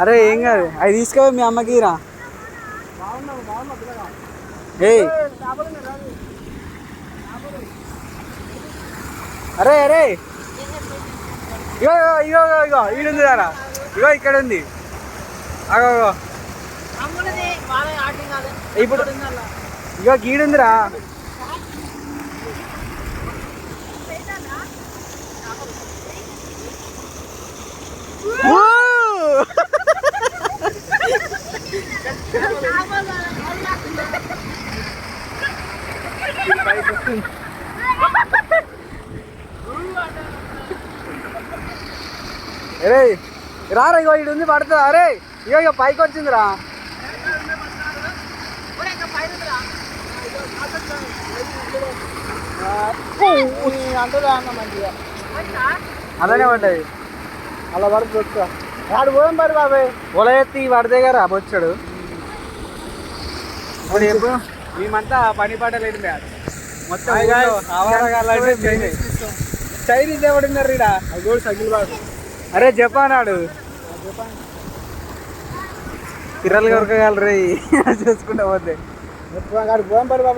అరే ఏం కాదు, అవి తీసుకో మీ అమ్మకి రా. ఏయ్ అరే అరే ఇగో ఇగో ఇగో ఇగో ఈడుంది రా, ఇగో ఇక్కడ ఉంది. అగో ఇప్పుడు ఇగో గీడుందిరా. అరే రారా, ఇగో ఇడు ఉంది పడుతుందా. అరే ఇగో ఇగో పైకి వచ్చిందిరా. అలానే పడ్డది, అలా పడుతుంది. వాడు పోయాం పడి బాబాయ్, పొల ఎత్తి వాడి దగ్గర వచ్చాడు. ఇప్పుడు ఎప్పుడు మేమంతా పని పాటలేదు మొత్తం చైనీస్ ఎవడున్నారు ఈడ. అరే జపాన్ ఆడు పిల్లలు కొరకగలరు చూసుకుంటా పోతే. పోయాం పడి బాబు.